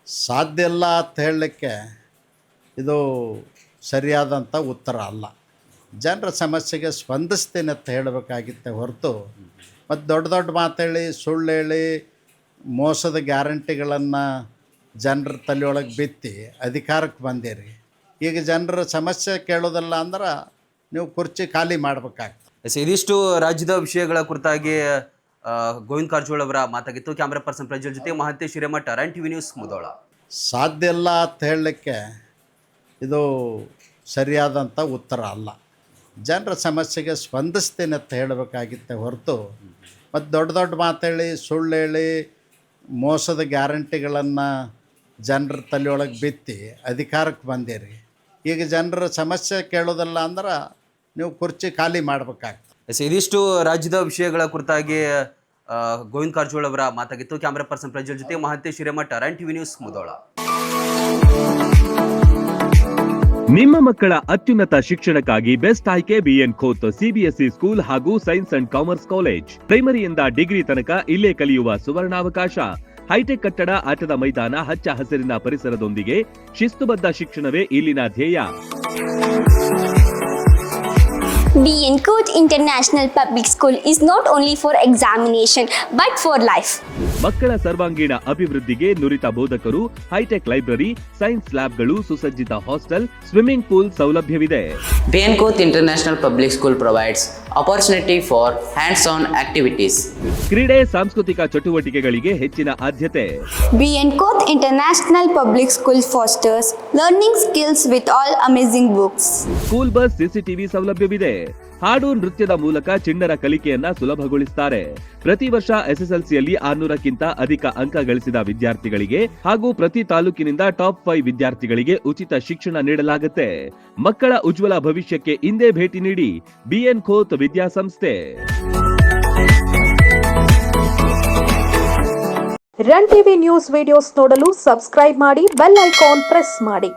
ಸಾಧ್ಯ ಇಲ್ಲ ಅಂತ ಹೇಳಲಿಕ್ಕೆ ಇದು ಸರಿಯಾದಂಥ ಉತ್ತರ ಅಲ್ಲ. ಜನರ ಸಮಸ್ಯೆಗೆ ಸ್ಪಂದಿಸ್ತೀನಿ ಅಂತ ಹೇಳಬೇಕಾಗಿತ್ತೆ ಹೊರತು ಮತ್ತು ದೊಡ್ಡ ದೊಡ್ಡ ಮಾತೇಳಿ ಸುಳ್ಳು ಹೇಳಿ ಮೋಸದ ಗ್ಯಾರಂಟಿಗಳನ್ನು ಜನರ ತಲೆಯೊಳಗೆ ಬಿತ್ತಿ ಅಧಿಕಾರಕ್ಕೆ ಬಂದಿರಿ. ಈಗ ಜನರ ಸಮಸ್ಯೆ ಕೇಳೋದಲ್ಲ ಅಂದ್ರೆ ನೀವು ಕುರ್ಚಿ ಖಾಲಿ ಮಾಡಬೇಕಾಗ್ತದೆ. ಇದಿಷ್ಟು ರಾಜ್ಯದ ವಿಷಯಗಳ ಕುರಿತಾಗಿ ಗೋವಿಂದ ಕಾರಜೋಳ ಅವರ ಮಾತಾಗಿತ್ತು. ಕ್ಯಾಮ್ರಾ ಪರ್ಸನ್ ಪ್ರಜ್ವಲ್ ಜೊತೆ Mahantesh Hiremath, RN TV news, Mudhol. ಸಾಧ್ಯ ಇಲ್ಲ ಅಂತ ಹೇಳಲಿಕ್ಕೆ ಇದು ಸರಿಯಾದಂಥ ಉತ್ತರ ಅಲ್ಲ. ಜನರ ಸಮಸ್ಯೆಗೆ ಸ್ಪಂದಿಸ್ತೀನಿ ಅಂತ ಹೇಳಬೇಕಾಗಿತ್ತೆ ಹೊರತು ಮತ್ತು ದೊಡ್ಡ ದೊಡ್ಡ ಮಾತೇಳಿ ಸುಳ್ಳು ಹೇಳಿ ಮೋಸದ ಗ್ಯಾರಂಟಿಗಳನ್ನು ಜನರ ತಲೆಯೊಳಗೆ ಬಿತ್ತಿ ಅಧಿಕಾರಕ್ಕೆ ಬಂದಿರಿ. ಈಗ ಜನರ ಸಮಸ್ಯೆ ಕೇಳೋದಲ್ಲ ಅಂದ್ರೆ ನೀವು ಕುರ್ಚಿ ಖಾಲಿ ಮಾಡಬೇಕಾಗ್ತದೆ. ಇದಿಷ್ಟು ರಾಜ್ಯದ ವಿಷಯಗಳ ಕುರಿತಾಗಿ ಗೋವಿಂದ ಕಾರಜೋಳ ಅವರ ಮಾತಾಗಿತ್ತು. ಕ್ಯಾಮ್ರಾ ಪರ್ಸನ್ ಪ್ರಜ್ವಲ್ ಜೊತೆ Mahantesh Hiremath, RN TV news, Mudhol. ನಿಮ್ಮ ಮಕ್ಕಳ ಅತ್ಯುನ್ನತ ಶಿಕ್ಷಣಕ್ಕಾಗಿ ಬೆಸ್ಟ್ ಆಯ್ಕೆ BN ಖೋತ್ CBSE ಸ್ಕೂಲ್ ಹಾಗೂ ಸೈನ್ಸ್ ಅಂಡ್ ಕಾಮರ್ಸ್ ಕಾಲೇಜ್. ಪ್ರೈಮರಿಯಿಂದ ಡಿಗ್ರಿ ತನಕ ಇಲ್ಲೇ ಕಲಿಯುವ ಸುವರ್ಣಾವಕಾಶ. ಹೈಟೆಕ್ ಕಟ್ಟಡ, ಆಟದ ಮೈದಾನ, ಹಚ್ಚ ಹಸಿರಿನ ಪರಿಸರದೊಂದಿಗೆ ಶಿಸ್ತುಬದ್ಧ ಶಿಕ್ಷಣವೇ ಇಲ್ಲಿನ ಧ್ಯೇಯ. BN Khot International Public School is not only for examination but for life. ಮಕ್ಕಳ ಸರ್ವಾಂಗೀಣ ಅಭಿವೃದ್ಧಿಗೆ ನುರಿತ ಬೋಧಕರು, ಹೈಟೆಕ್ ಲೈಬ್ರರಿ, ಸೈನ್ಸ್ ಲ್ಯಾಬ್ಗಳು, ಸುಸಜ್ಜಿತ ಹಾಸ್ಟೆಲ್, ಸ್ವಿಮ್ಮಿಂಗ್ ಪೂಲ್ ಸೌಲಭ್ಯವಿದೆ. BN Khot International Public School provides opportunity for hands-on activities. ಕ್ರೀಡೆ, ಸಾಂಸ್ಕೃತಿಕ ಚಟುವಟಿಕೆಗಳಿಗೆ ಹೆಚ್ಚಿನ ಆದ್ಯತೆ. BN Khot International Public School fosters learning skills with all amazing books. School bus, CCTV ಸೌಲಭ್ಯವಿದೆ. ಹಾಡು, ನೃತ್ಯದ ಮೂಲಕ ಚಿಣ್ಣರ ಕಲಿಕೆಯನ್ನ ಸುಲಭಗೊಳಿಸುತ್ತಾರೆ. ಪ್ರತಿ ವರ್ಷ SSLCಯಲ್ಲಿ 600ಕ್ಕಿಂತ ಅಧಿಕ ಅಂಕ ಗಳಿಸಿದ ವಿದ್ಯಾರ್ಥಿಗಳಿಗೆ ಹಾಗೂ ಪ್ರತಿ ತಾಲೂಕಿನಿಂದ ಟಾಪ್ 5 ವಿದ್ಯಾರ್ಥಿಗಳಿಗೆ ಉಚಿತ ಶಿಕ್ಷಣ ನೀಡಲಾಗುತ್ತೆ. ಮಕ್ಕಳ ಉಜ್ವಲ ಭವಿಷ್ಯಕ್ಕೆ ಇಂದೇ ಭೇಟಿ ನೀಡಿ BN ಖೋತ್ ವಿದ್ಯಾಸಂಸ್ಥೆ. RN TV ನ್ಯೂಸ್ ವಿಡಿಯೋಸ್ ನೋಡಲು ಸಬ್ಸ್ಕ್ರೈಬ್ ಮಾಡಿ, ಬೆಲ್ ಐಕಾನ್ ಪ್ರೆಸ್ ಮಾಡಿ.